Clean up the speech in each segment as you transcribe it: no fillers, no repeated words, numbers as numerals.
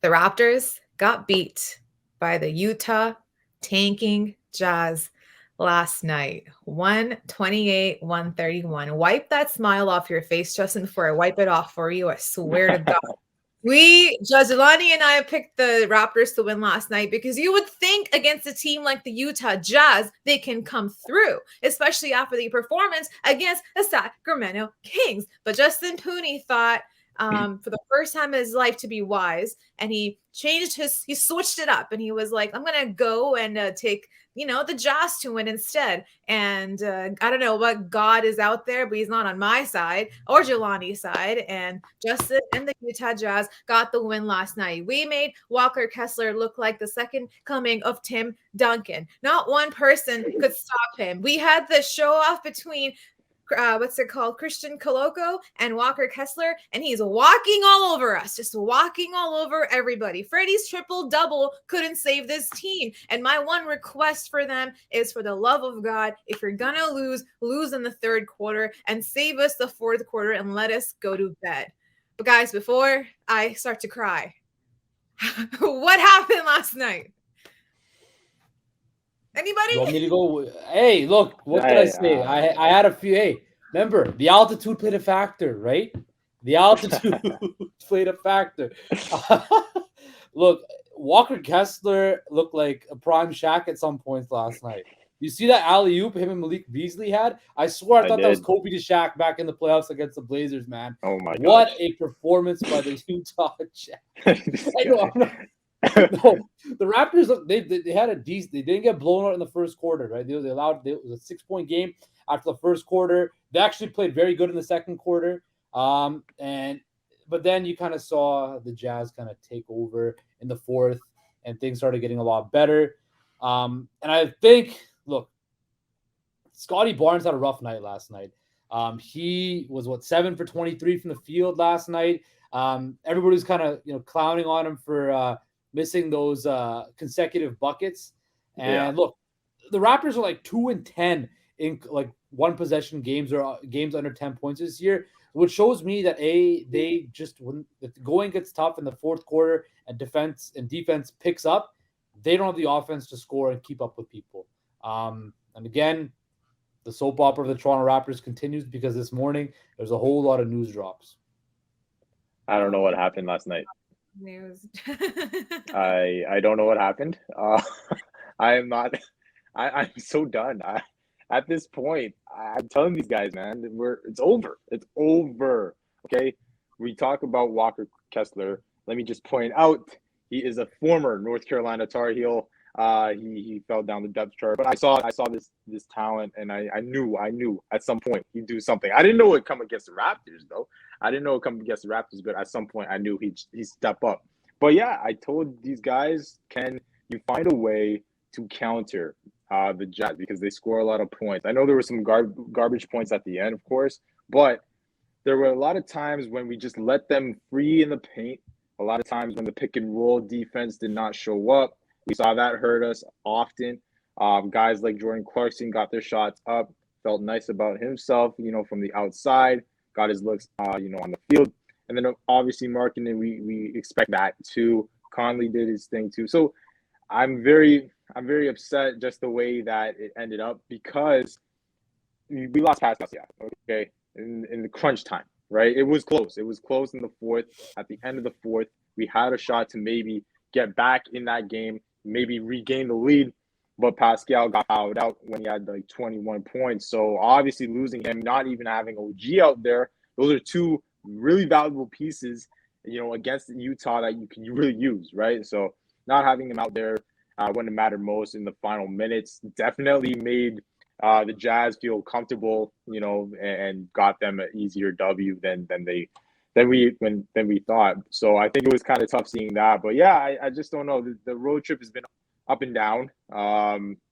The Raptors got beat by the Utah tanking Jazz last night. 128-131. Wipe that smile off your face, Justin, before I wipe it off for you. I swear to God. Jelani and I picked the Raptors to win last night because you would think against a team like the Utah Jazz, they can come through, especially after the performance against the Sacramento Kings. But Justin Pooni thought for the first time in his life to be wise, and he switched it up, and he was like, I'm going to go and take the Jazz to win instead. And I don't know what God is out there, but he's not on my side or Jelani's side. And Justin and the Utah Jazz got the win last night. We made Walker Kessler look like the second coming of Tim Duncan. Not one person could stop him. We had the show off between Christian Coloco and Walker Kessler, and he's walking all over us, just walking all over everybody. Freddie's triple-double couldn't save this team, and my one request for them is, for the love of God, if you're gonna lose in the third quarter and save us the fourth quarter and let us go to bed. But guys, before I start to cry, what happened last night? Anybody? You want me to go? Hey, look, what did I say? I had a few. Hey, remember, the altitude played a factor, right? The altitude played a factor. Look, Walker Kessler looked like a prime Shaq at some points last night. You see that alley-oop him and Malik Beasley had? I swear I thought that was Kobe to Shaq back in the playoffs against the Blazers, man. Oh, my God. What a performance by the Utah Jazz. No, the Raptors, look, they had a decent. They didn't get blown out in the first quarter, right? It was a 6-point game after the first quarter. They actually played very good in the second quarter. But then you kind of saw the Jazz kind of take over in the fourth, and things started getting a lot better. And I think, look, Scotty Barnes had a rough night last night. He was 7 for 23 from the field last night. Everybody's kind of clowning on him for missing those consecutive buckets. And look, the Raptors are like 2-10 in like one possession games or games under 10 points this year, which shows me that they just, when the going gets tough in the fourth quarter and defense picks up, they don't have the offense to score and keep up with people. And again, the soap opera of the Toronto Raptors continues because this morning there's a whole lot of news drops. I don't know what happened last night. News. I don't know what happened. I'm so done. At this point, I'm telling these guys, man, it's over. It's over. Okay. We talk about Walker Kessler. Let me just point out, he is a former North Carolina Tar Heel. He fell down the depth chart, but I saw this talent, and I knew at some point he'd do something. I didn't know it'd come against the Raptors, though. I didn't know it'd come against the Raptors, but at some point I knew he'd step up. But yeah, I told these guys, can you find a way to counter the Jazz, because they score a lot of points. I know there were some garbage points at the end, of course, but there were a lot of times when we just let them free in the paint. A lot of times when the pick and roll defense did not show up. We saw that hurt us often. Guys like Jordan Clarkson got their shots up, felt nice about himself, from the outside, got his looks, on the field. And then obviously Markkanen, we expect that too. Conley did his thing too. So I'm very upset just the way that it ended up, because we lost Pascal, okay, in the crunch time, right? It was close. It was close in the fourth. At the end of the fourth, we had a shot to maybe get back in that game, maybe regain the lead, but Pascal got fouled out when he had like 21 points. So obviously losing him, not even having OG out there, those are two really valuable pieces, against Utah that you can really use, right? So not having him out there when it mattered most in the final minutes definitely made the Jazz feel comfortable, and got them an easier W than we thought. So I think it was kind of tough seeing that. But yeah, I just don't know. The road trip has been up and down.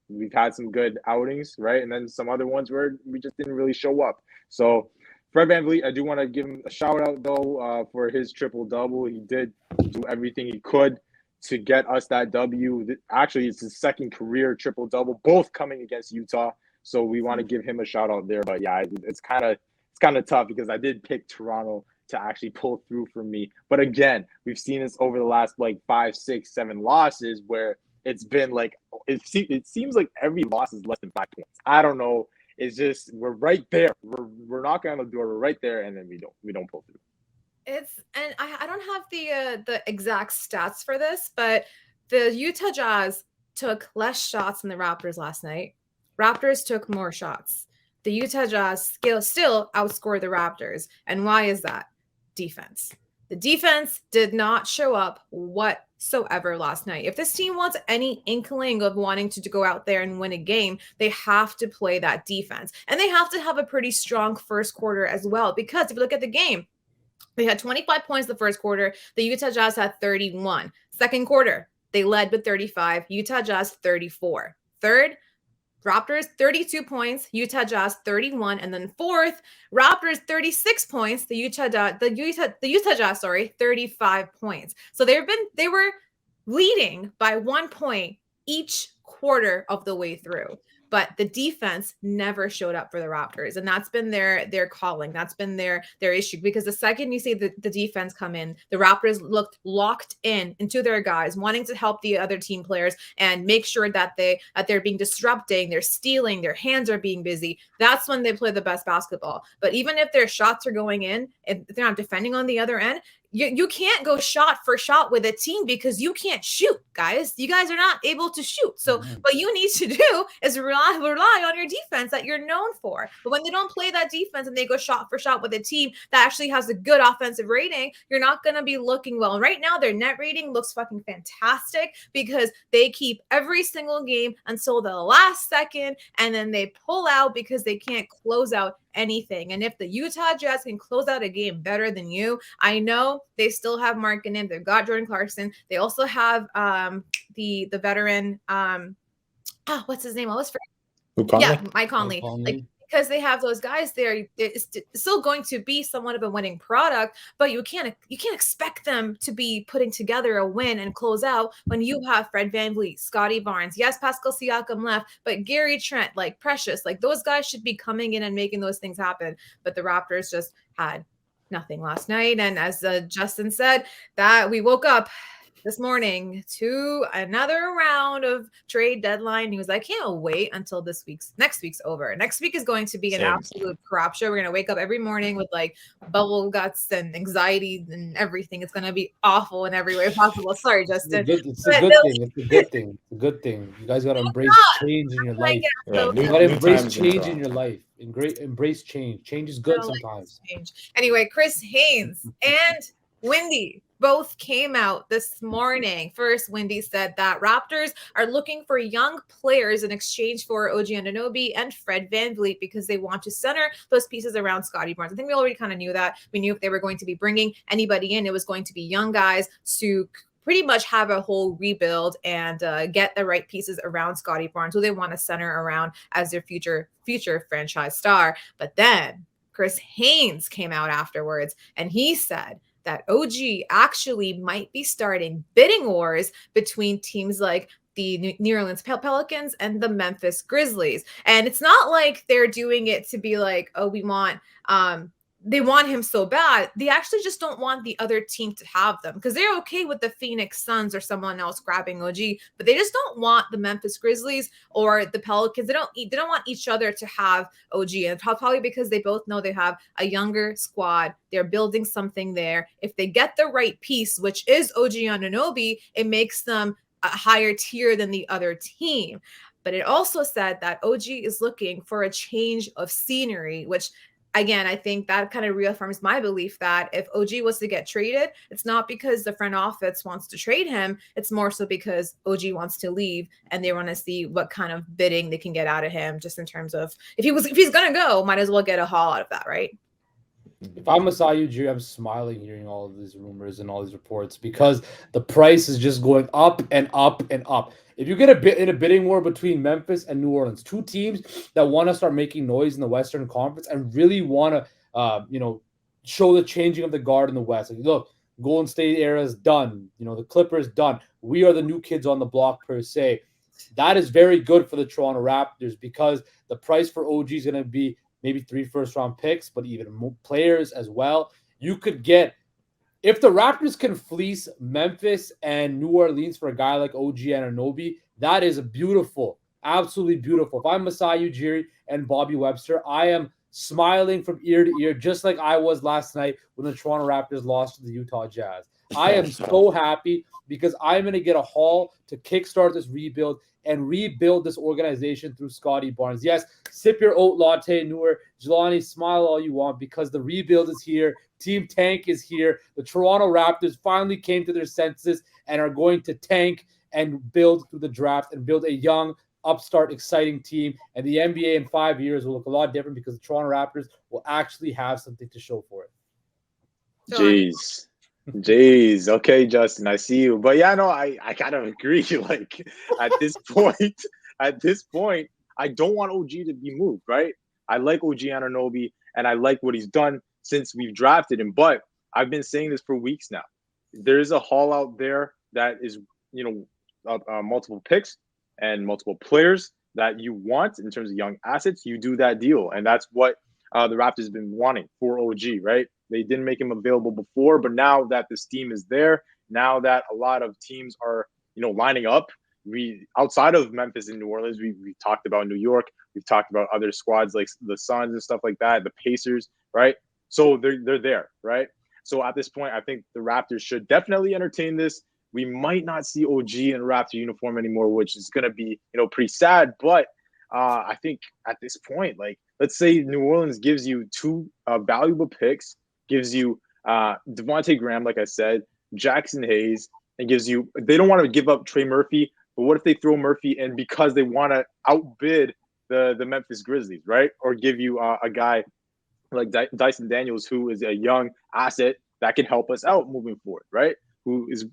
We've had some good outings, right? And then some other ones where we just didn't really show up. So Fred VanVleet, I do want to give him a shout out though, for his triple-double. He did do everything he could to get us that W. Actually, it's his second career triple-double, both coming against Utah. So we want to give him a shout out there. But yeah, it's kind of tough because I did pick Toronto to actually pull through for me. But again, we've seen this over the last like 5, 6, 7 losses where it's been like it seems like every loss is less than 5 points. I don't know. It's just we're right there. We're knocking on the door. We're right there, and then we don't pull through. And I don't have the exact stats for this, but the Utah Jazz took less shots than the Raptors last night. Raptors took more shots. The Utah Jazz still outscored the Raptors. And why is that? Defense. The defense did not show up whatsoever last night. If this team wants any inkling of wanting to go out there and win a game, they have to play that defense. And they have to have a pretty strong first quarter as well, because if you look at the game, they had 25 points the first quarter. The Utah Jazz had 31. Second quarter, they led with 35. Utah Jazz 34. Third, Raptors 32 points, Utah Jazz 31, and then fourth, Raptors 36 points, the Utah Jazz 35 points. So they were leading by 1 point each quarter of the way through. But the defense never showed up for the Raptors. And that's been their calling. That's been their issue. Because the second you see the defense come in, the Raptors looked locked into their guys, wanting to help the other team players and make sure that they're being disrupting, they're stealing, their hands are being busy. That's when they play the best basketball. But even if their shots are going in, if they're not defending on the other end, you can't go shot for shot with a team because you can't shoot, guys. You guys are not able to shoot. So what you need to do is rely on your defense that you're known for. But when they don't play that defense and they go shot for shot with a team that actually has a good offensive rating, you're not going to be looking well. And right now, their net rating looks fucking fantastic because they keep every single game until the last second, and then they pull out because they can't close out anything. And if the Utah Jazz can close out a game better than you, I know they still have Markkanen. They've got Jordan Clarkson. They also have the veteran. What's his name? I was forgetting. Yeah, Mike Conley. Like, because they have those guys there, it's still going to be somewhat of a winning product, but you can't expect them to be putting together a win and close out when you have Fred VanVleet, Scotty Barnes, yes, Pascal Siakam left, but Gary Trent, like Precious, like those guys should be coming in and making those things happen. But the Raptors just had nothing last night. And as Justin said, that we woke up this morning to another round of trade deadline. He was like, I can't wait until next week's over. Next week is going to be an absolute crap show. We're going to wake up every morning with like bubble guts and anxiety and everything. It's going to be awful in every way possible. Sorry, Justin. It's a good thing. It's a good thing. You guys got to embrace change in your life. You got to embrace change in your life. Embrace change. Change is good sometimes. Anyway, Chris Haynes and Wendy both came out this morning. First, Wendy said that Raptors are looking for young players in exchange for OG Anunoby and Fred VanVleet because they want to center those pieces around Scotty Barnes. I think we already kind of knew that. We knew if they were going to be bringing anybody in, it was going to be young guys to pretty much have a whole rebuild and get the right pieces around Scotty Barnes, who they want to center around as their future franchise star. But then Chris Haynes came out afterwards and he said that OG actually might be starting bidding wars between teams like the New Orleans Pelicans and the Memphis Grizzlies. And it's not like they're doing it to be like, oh, they want him so bad. They actually just don't want the other team to have them because they're okay with the Phoenix Suns or someone else grabbing OG, but they just don't want the Memphis Grizzlies or the Pelicans. They don't want each other to have OG, and probably because they both know they have a younger squad. They're building something there. If they get the right piece, which is OG Anunoby, it makes them a higher tier than the other team. But it also said that OG is looking for a change of scenery, which again, I think that kind of reaffirms my belief that if OG was to get traded, it's not because the front office wants to trade him. It's more so because OG wants to leave and they want to see what kind of bidding they can get out of him, just in terms of if he's going to go, might as well get a haul out of that, right? If I'm Masai Ujiri, I'm smiling hearing all of these rumors and all these reports because the price is just going up and up and up. If you get in a bidding war between Memphis and New Orleans, two teams that want to start making noise in the Western Conference and really want to, show the changing of the guard in the West. Like, look, Golden State era is done. The Clippers done. We are the new kids on the block per se. That is very good for the Toronto Raptors because the price for OG is going to be maybe 3 first-round picks, but even more players as well. you could get, if the Raptors can fleece Memphis and New Orleans for a guy like OG Anunoby, that is beautiful. Absolutely beautiful. If I'm Masai Ujiri and Bobby Webster, I am smiling from ear to ear, just like I was last night when the Toronto Raptors lost to the Utah Jazz. I am so happy because I'm going to get a haul to kickstart this rebuild and rebuild this organization through Scotty Barnes. Yes, sip your oat latte, Noor. Jelani, smile all you want because the rebuild is here. Team Tank is here. The Toronto Raptors finally came to their senses and are going to tank and build through the draft and build a young, upstart, exciting team. And the NBA in 5 years will look a lot different because the Toronto Raptors will actually have something to show for it. Jeez. Okay, Justin, I see you. But yeah, no, I kind of agree. Like at this point, I don't want OG to be moved, right? I like OG Anunoby and I like what he's done since we've drafted him. But I've been saying this for weeks now. There's a haul out there that is, multiple picks and multiple players that you want in terms of young assets. You do that deal. And that's what the Raptors have been wanting for OG, right? They didn't make him available before, but now that this team is there, now that a lot of teams are, lining up, outside of Memphis and New Orleans, we talked about New York, we've talked about other squads like the Suns and stuff like that, the Pacers, right? So they're there, right? So at this point, I think the Raptors should definitely entertain this. We might not see OG in a Raptor uniform anymore, which is going to be, pretty sad. But I think at this point, like, let's say New Orleans gives you two valuable picks, gives you Devontae Graham, like I said, Jackson Hayes, and gives you, they don't want to give up Trey Murphy, but what if they throw Murphy in because they want to outbid the Memphis Grizzlies, right? Or give you a guy like Dyson Daniels, who is a young asset that can help us out moving forward, right? Who is,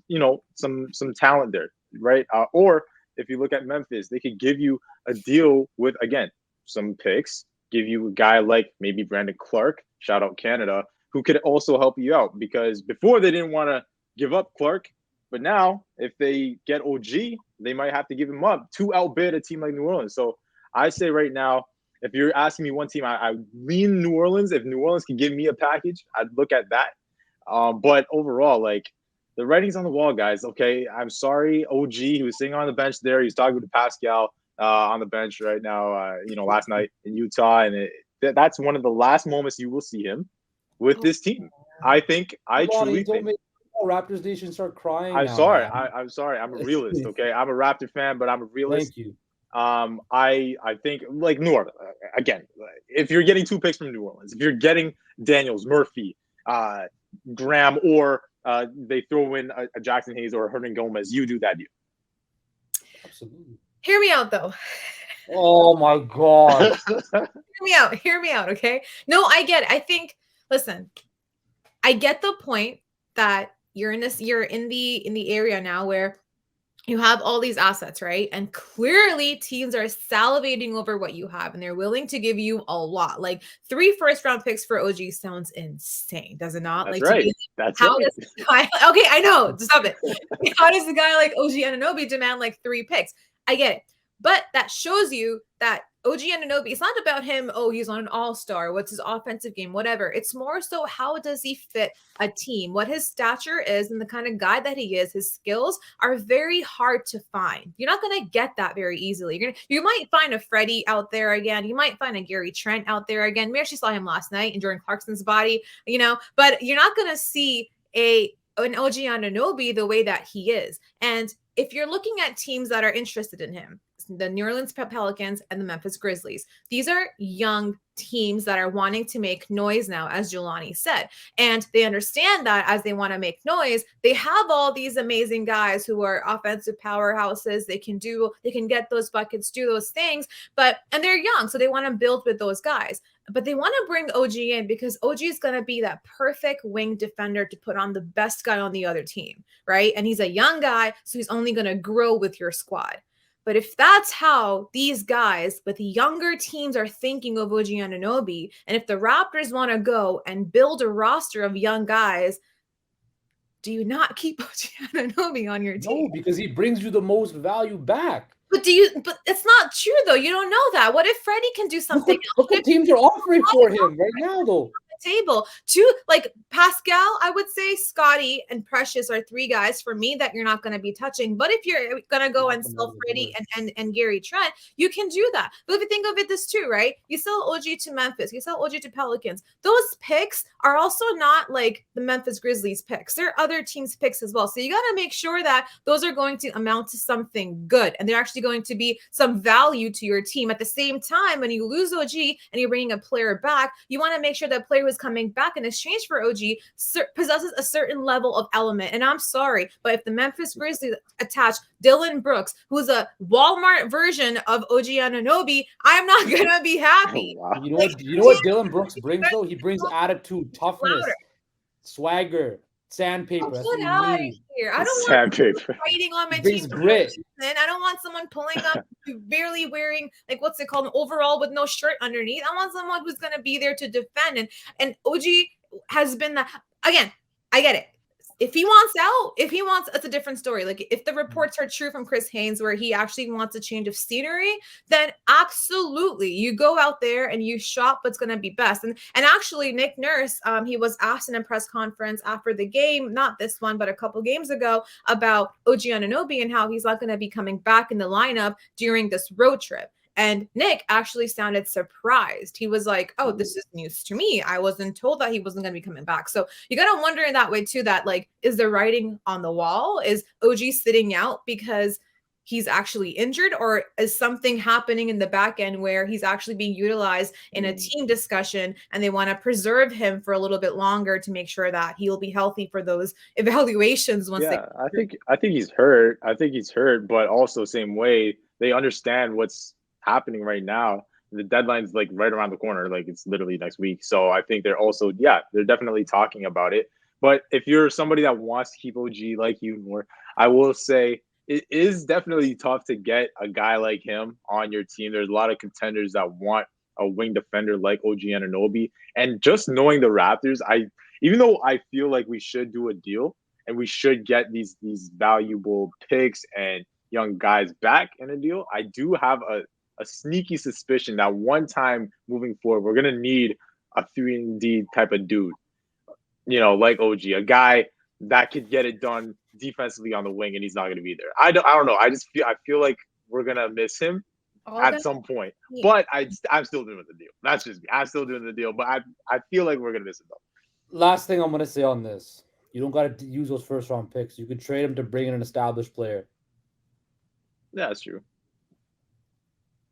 some talent there, right? Or if you look at Memphis, they could give you a deal with, again, some picks, give you a guy like maybe Brandon Clark, shout out Canada, who could also help you out because before they didn't want to give up Clark, but now if they get OG, they might have to give him up to outbid a team like New Orleans. So I say right now, if you're asking me one team, I lean New Orleans. If New Orleans can give me a package, I'd look at that. But overall, like, the writing's on the wall, guys. Okay, I'm sorry, OG, he was sitting on the bench there. He's talking to Pascal on the bench right now, last night in Utah. And that's one of the last moments you will see him with this team. I truly think. Raptors Nation start crying. I'm sorry. I'm sorry. I'm a realist, okay? I'm a Raptor fan, but I'm a realist. Thank you. I think, like, Noor, again, if you're getting two picks from New Orleans, if you're getting Daniels, Murphy, Graham, or they throw in a Jackson Hayes or a Hernan Gomez, you do that deal. Absolutely. Hear me out, though. Oh, my God. Hear me out, okay? No, I get it. I think, listen, I get the point that you're in the area now where you have all these assets, right? And clearly teams are salivating over what you have and they're willing to give you a lot. Like 3 first-round picks for OG sounds insane, does it not? That's like, right. That's right. Okay, I know. Stop it. How does a guy like OG Anunoby demand like 3 picks? I get it. But that shows you that OG Anunoby, it's not about him, he's on an all-star, what's his offensive game, whatever. It's more so how does he fit a team, what his stature is, and the kind of guy that he is. His skills are very hard to find. You're not going to get that very easily. You might find a Freddie out there again. You might find a Gary Trent out there again. We actually saw him last night in Jordan Clarkson's body, but you're not going to see an OG Anunoby the way that he is. And if you're looking at teams that are interested in him, the New Orleans Pelicans and the Memphis Grizzlies, these are young teams that are wanting to make noise now, as Jelani said. And they understand that as they want to make noise, they have all these amazing guys who are offensive powerhouses. They can get those buckets, do those things, and they're young. So they want to build with those guys. But they want to bring OG in because OG is going to be that perfect wing defender to put on the best guy on the other team, right? And he's a young guy, so he's only going to grow with your squad. But if that's how these guys with younger teams are thinking of OG Anunoby, and if the Raptors want to go and build a roster of young guys, do you not keep OG Anunoby on your team? No, because he brings you the most value back. But it's not true though. You don't know that. What if Freddie can do something? Look what teams are offering for him right now, though. the table. Two, like Pascal, I would say Scotty and Precious are 3 guys for me that you're not going to be touching. But if you're going to go and sell Freddie and Gary Trent, you can do that. But if you think of it this too, right? You sell OG to Memphis, you sell OG to Pelicans. Those picks are also not like the Memphis Grizzlies picks. They're other teams' picks as well. So you got to make sure that those are going to amount to something good, and they're actually going to be some value to your team. At the same time, when you lose OG and you're bringing a player back, you want to make sure that player who's coming back in exchange for OG possesses a certain level of element. And I'm sorry, but if the Memphis Grizzlies attach Dylan Brooks, who's a Walmart version of OG Anunoby, I'm not gonna be happy. Oh, wow. You know what Dylan Brooks brings though? He brings attitude, toughness, swagger, sandpaper. That's what Get out of you need. here. I don't Sandpaper. want fighting on my Brings team. grit. I don't want someone pulling up, barely wearing, like, what's it called, an overall with no shirt underneath. I want someone who's going to be there to defend. And OG has been that. Again, I get it. If he wants out, it's a different story. Like, if the reports are true from Chris Haynes where he actually wants a change of scenery, then absolutely you go out there and you shop what's going to be best. And actually Nick Nurse, he was asked in a press conference after the game, not this one, but a couple games ago, about OG Anunoby and how he's not going to be coming back in the lineup during this road trip. And Nick actually sounded surprised. He was like, oh, this is news to me. I wasn't told that he wasn't going to be coming back. So you got to wonder in that way too, that like, is the writing on the wall? Is OG sitting out because he's actually injured, or is something happening in the back end where he's actually being utilized in a team discussion and they want to preserve him for a little bit longer to make sure that he'll be healthy for those evaluations once I think he's hurt. But also same way, they understand what's happening right now. The deadline's like right around the corner, like it's literally next week. So I think they're also, they're definitely talking about it. But if you're somebody that wants to keep OG like you, Noor, I will say it is definitely tough to get a guy like him on your team. There's a lot of contenders that want a wing defender like OG Anunoby. And just knowing the Raptors, even though I feel like we should do a deal and we should get these valuable picks and young guys back in a deal, I do have a sneaky suspicion that one time moving forward, we're going to need a 3-and-D type of dude, like OG, a guy that could get it done defensively on the wing, and he's not going to be there. I don't know. I feel like we're going to miss him at some point, but I'm still doing the deal. That's just me. I'm still doing the deal, but I feel like we're going to miss him though. Last thing I'm going to say on this, you don't got to use those first round picks. You could trade them to bring in an established player. Yeah, that's true.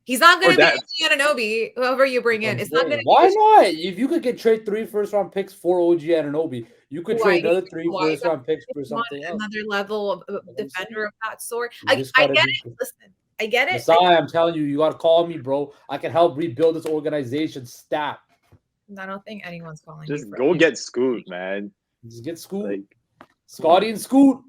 He's not going to be Anunoby, whoever you bring in. It's not going to. Why not? If you could trade 3 first-round picks for OG Anunoby, you could trade another 3 first-round picks for something else. Another level of defender of that sort. I get it. Listen, I get it. Messiah, I'm telling you, you got to call me, bro. I can help rebuild this organization. Stat. I don't think anyone's calling. Just go get Scoot, man. Just get Scoot. Scotty and Scoot.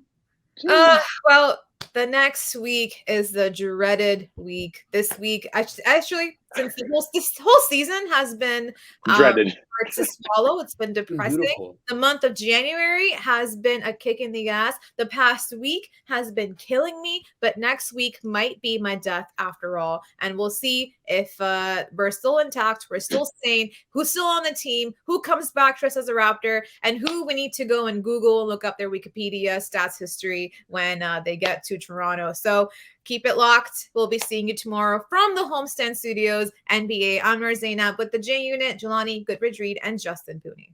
Well, the next week is the dreaded week. This week, actually, since this whole season has been dreaded, hard to swallow. It's been depressing. Beautiful. The month of January has been a kick in the ass. The past week has been killing me, but next week might be my death after all. And we'll see if we're still intact, we're still sane, who's still on the team, who comes back to us as a Raptor, and who we need to go and Google and look up their Wikipedia stats history when they get to Toronto. So keep it locked. We'll be seeing you tomorrow from the Homestand Studios, NBA. I'm Noor Zainab with the J Unit, Jelani Goodridge-Reid, and Justin Pooni.